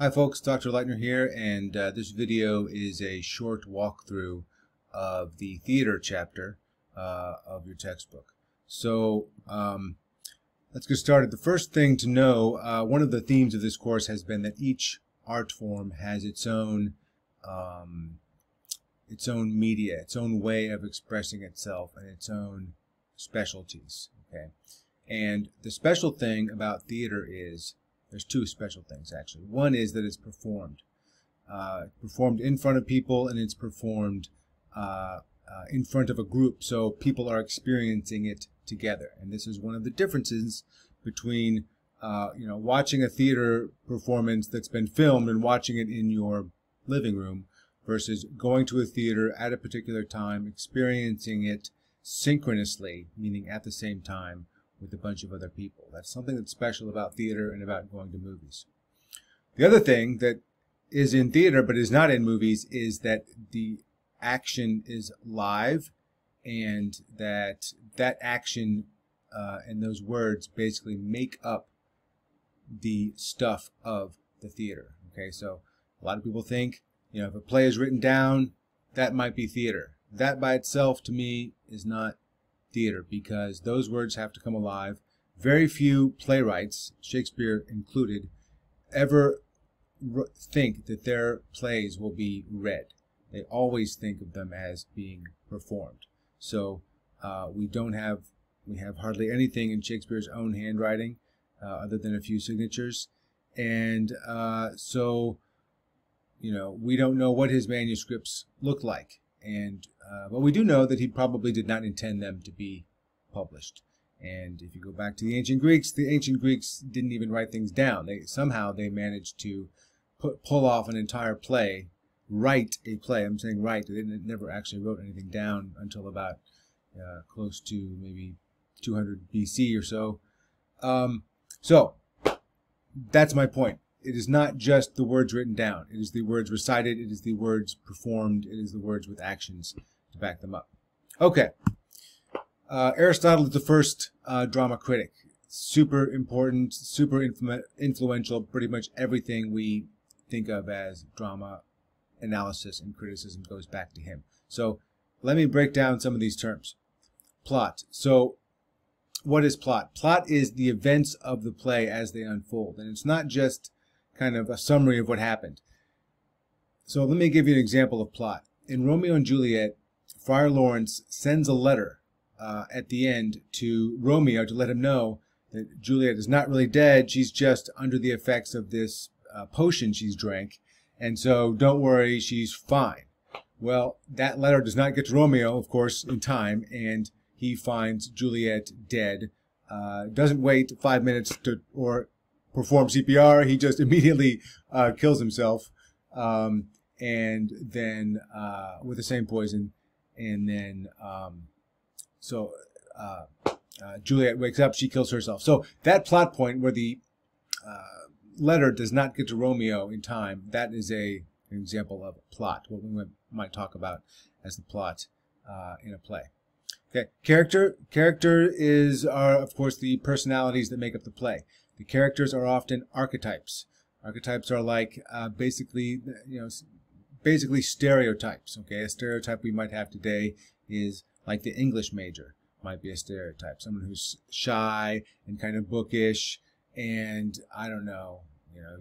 Hi folks, Dr. Leitner here, and this video is a short walkthrough of the theater chapter of your textbook. So let's get started. The first thing to know, one of the themes of this course has been that each art form has its own media, its own way of expressing itself, and its own specialties. Okay, and the special thing about theater is there's two special things, actually. One is that it's performed. Performed in front of people, and it's performed in front of a group, so people are experiencing it together. And this is one of the differences between watching a theater performance that's been filmed and watching it in your living room versus going to a theater at a particular time, experiencing it synchronously, meaning at the same time, with a bunch of other people. That's something that's special about theater and about going to movies. The other thing that is in theater but is not in movies is that the action is live, and that action and those words basically make up the stuff of the theater. Okay, so a lot of people think, if a play is written down, that might be theater. That by itself, to me, is not theater, because those words have to come alive. Very few playwrights, Shakespeare included, ever think that their plays will be read. They always think of them as being performed. So we have hardly anything in Shakespeare's own handwriting other than a few signatures, and so we don't know what his manuscripts look like. And but we do know that he probably did not intend them to be published. And if you go back to the ancient Greeks didn't even write things down. Somehow they managed to pull off an entire play, write a play. I'm saying write. They never actually wrote anything down until about close to maybe 200 BC or so. So that's my point. It is not just the words written down. It is the words recited. It is the words performed. It is the words with actions to back them up. Okay. Aristotle is the first drama critic. Super important, super influential. Pretty much everything we think of as drama analysis and criticism goes back to him. So let me break down some of these terms. Plot. So what is plot? Plot is the events of the play as they unfold. And it's not just kind of a summary of what happened. So let me give you an example of plot. In Romeo and Juliet, Friar Lawrence sends a letter at the end to Romeo to let him know that Juliet is not really dead. She's just under the effects of this potion she's drank. And so don't worry, she's fine. Well, that letter does not get to Romeo, of course, in time, and he finds Juliet dead. Doesn't wait 5 minutes or perform CPR. He just immediately kills himself, and then with the same poison. And then Juliet wakes up. She kills herself. So that plot point where the letter does not get to Romeo in time, that is an example of a plot, what we might talk about as the plot in a play. Okay, character are of course the personalities that make up the play. The characters are often archetypes. Archetypes are like basically stereotypes. Okay, a stereotype we might have today is like the English major might be a stereotype. Someone who's shy and kind of bookish, and I don't know,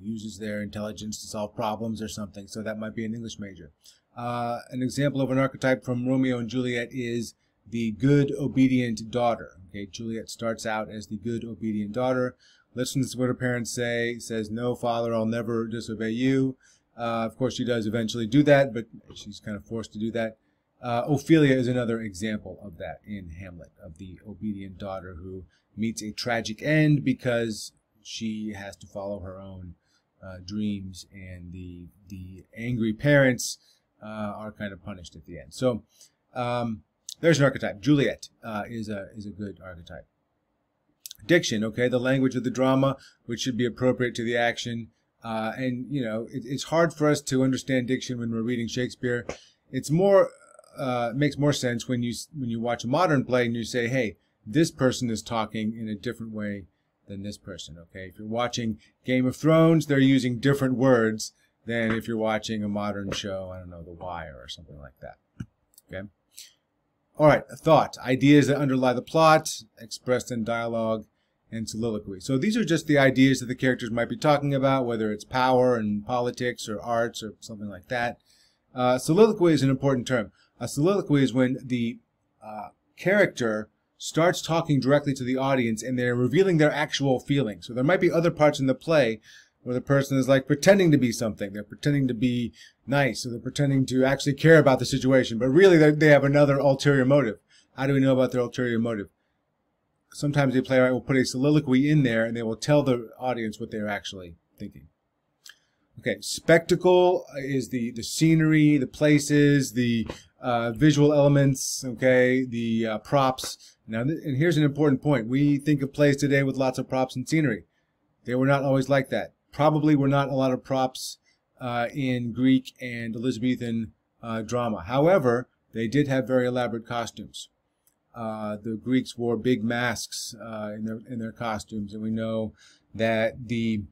uses their intelligence to solve problems or something. So that might be an English major. An example of an archetype from Romeo and Juliet is the good, obedient daughter. Okay, Juliet starts out as the good, obedient daughter. Listens to what her parents say, says, "No, father, I'll never disobey you." Of course, she does eventually do that, but she's kind of forced to do that. Ophelia is another example of that in Hamlet, of the obedient daughter who meets a tragic end because she has to follow her own dreams, and the angry parents are kind of punished at the end. So there's an archetype. Juliet is a good archetype. Diction, okay, the language of the drama, which should be appropriate to the action. And it's hard for us to understand diction when we're reading Shakespeare. It's more makes more sense when you watch a modern play and you say, hey, this person is talking in a different way than this person, okay? If you're watching Game of Thrones, they're using different words than if you're watching a modern show, I don't know, The Wire or something like that, okay? All right, thought, ideas that underlie the plot, expressed in dialogue and soliloquy. So these are just the ideas that the characters might be talking about, whether it's power and politics or arts or something like that. Soliloquy is an important term. A soliloquy is when the character starts talking directly to the audience and they're revealing their actual feelings. So there might be other parts in the play where the person is like pretending to be something. They're pretending to be nice, or they're pretending to actually care about the situation, but really they have another ulterior motive. How do we know about their ulterior motive? Sometimes the playwright will put a soliloquy in there and they will tell the audience what they're actually thinking. Okay, spectacle is the scenery, the places, the visual elements, okay, the props. Now, and here's an important point. We think of plays today with lots of props and scenery. They were not always like that. Probably were not a lot of props in Greek and Elizabethan drama. However, they did have very elaborate costumes. The Greeks wore big masks in their costumes, and we know that the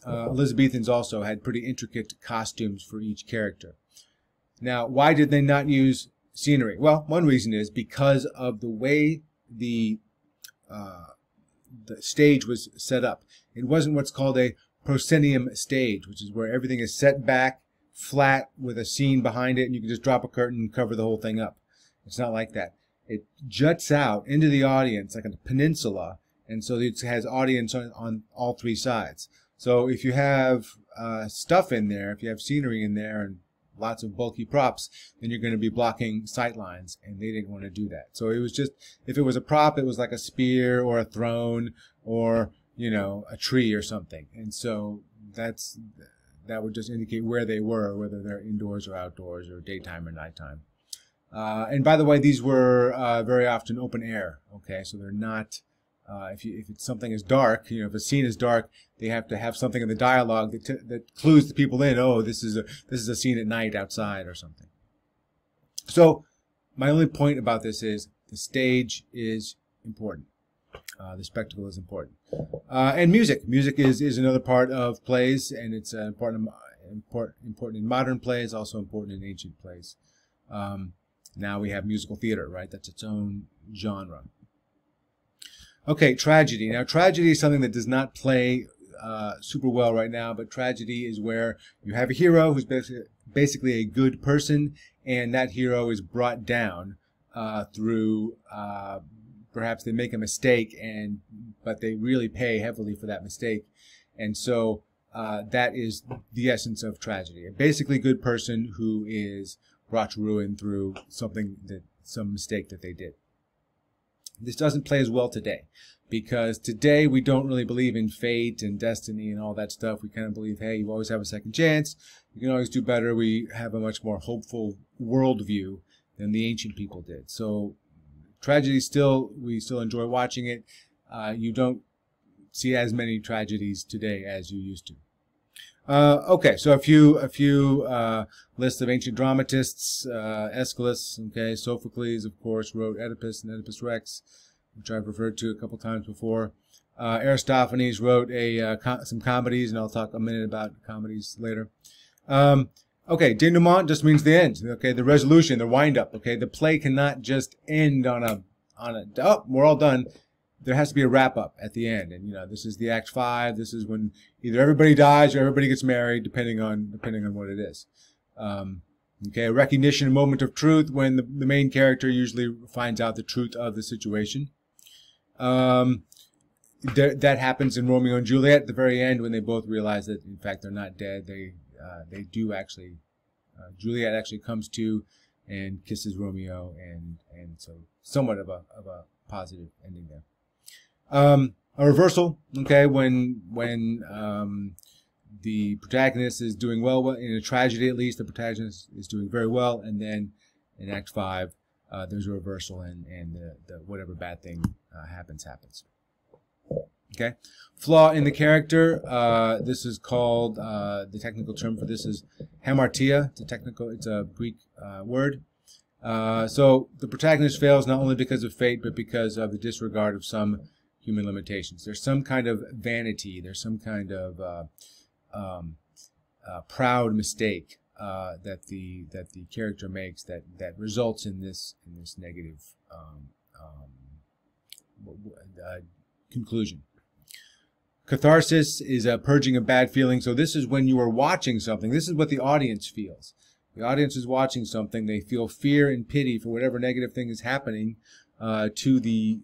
Elizabethans also had pretty intricate costumes for each character. Now, why did they not use scenery? Well, one reason is because of the way the stage was set up. It wasn't what's called a proscenium stage, which is where everything is set back flat with a scene behind it, and you can just drop a curtain and cover the whole thing up. It's not like that. It juts out into the audience like a peninsula, and so it has audience on all three sides. So if you have stuff in there, if you have scenery in there and lots of bulky props, then you're going to be blocking sight lines, and they didn't want to do that. So it was just, if it was a prop, it was like a spear or a throne or, you know, a tree or something. And so that would just indicate where they were, whether they're indoors or outdoors or daytime or nighttime. And by the way, these were very often open air. Okay, so they're not. If it's something is dark, you know, if a scene is dark, they have to have something in the dialogue that clues the people in. Oh, this is a scene at night outside or something. So my only point about this is the stage is important. The spectacle is important. And music. Music is another part of plays, and it's important in modern plays, also important in ancient plays. Now we have musical theater, right? That's its own genre. Okay, tragedy. Now, tragedy is something that does not play super well right now, but tragedy is where you have a hero who's basically a good person, and that hero is brought down through perhaps they make a mistake, but they really pay heavily for that mistake. And so that is the essence of tragedy. A basically good person who is brought to ruin through some mistake that they did. This doesn't play as well today, because today we don't really believe in fate and destiny and all that stuff. We kind of believe, hey, you always have a second chance. You can always do better. We have a much more hopeful worldview than the ancient people did. So tragedy we still enjoy watching it. You don't see as many tragedies today as you used to. Okay, so a few lists of ancient dramatists. Aeschylus, okay, Sophocles, of course, wrote Oedipus and Oedipus Rex, which I've referred to a couple times before. Aristophanes wrote some comedies, and I'll talk a minute about comedies later. Okay, denouement just means the end. Okay, the resolution, the wind-up. Okay, the play cannot just end on a oh, we're all done. There has to be a wrap-up at the end, and you know, this is the Act 5. This is when either everybody dies or everybody gets married, depending on what it is. Okay, a recognition, a moment of truth, when the main character usually finds out the truth of the situation. That happens in Romeo and Juliet at the very end, when they both realize that in fact they're not dead. They do actually. Juliet actually comes to and kisses Romeo, and so somewhat of a positive ending there. A reversal, okay, when the protagonist is doing well in a tragedy, at least the protagonist is doing very well, and then in Act 5 there's a reversal, and the whatever bad thing happens. Okay, flaw in the character. This is called the technical term for this is hamartia. It's a Greek word. So the protagonist fails not only because of fate, but because of the disregard of some human limitations. There's some kind of vanity. There's some kind of proud mistake that the character makes that results in this negative conclusion. Catharsis is a purging of bad feelings. So this is when you are watching something. This is what the audience feels. The audience is watching something. They feel fear and pity for whatever negative thing is happening to the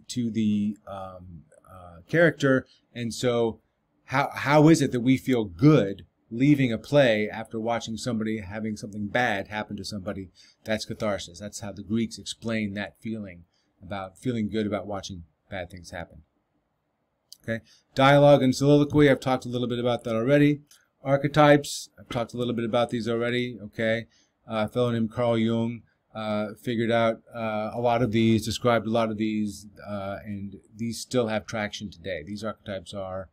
character. And so how is it that we feel good leaving a play after watching somebody having something bad happen to somebody? That's catharsis. That's how the Greeks explain that feeling, about feeling good about watching bad things happen. Okay, dialogue and soliloquy, I've talked a little bit about that already. Archetypes, I've talked a little bit about these already. Okay, a fellow named Carl Jung figured out a lot of these, described a lot of these, and these still have traction today. These archetypes are,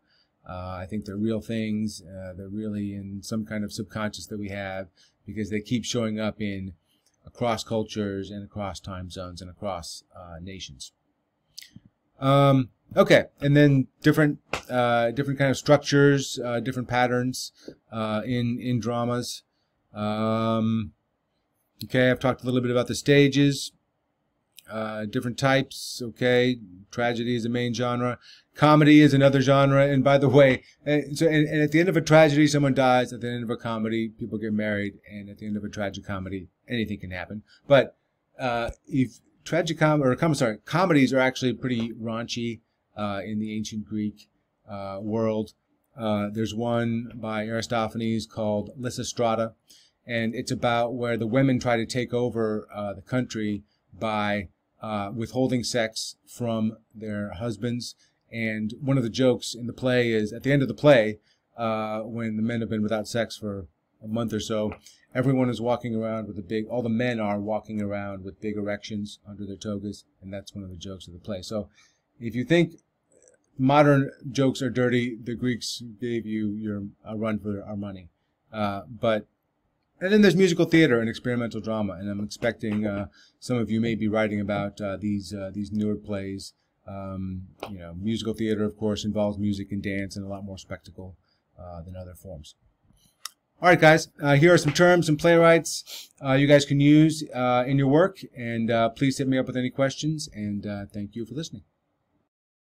I think they're real things. They're really in some kind of subconscious that we have, because they keep showing up across cultures and across time zones and across nations. Okay, and then different kind of structures, different patterns in dramas. Okay, I've talked a little bit about the stages, different types. Okay, tragedy is the main genre. Comedy is another genre. And by the way, and at the end of a tragedy, someone dies. At the end of a comedy, people get married. And at the end of a tragic comedy, anything can happen. But comedies are actually pretty raunchy in the ancient Greek world. There's one by Aristophanes called Lysistrata, and it's about where the women try to take over the country by withholding sex from their husbands. And one of the jokes in the play is, at the end of the play, when the men have been without sex for a month or so, everyone is walking around with all the men are walking around with big erections under their togas, and that's one of the jokes of the play. So if you think modern jokes are dirty, the Greeks gave you a run for our money. And then there's musical theater and experimental drama, and I'm expecting some of you may be writing about these newer plays. Musical theater, of course, involves music and dance and a lot more spectacle than other forms. All right, guys, here are some terms and playwrights you guys can use in your work, and please hit me up with any questions, and thank you for listening.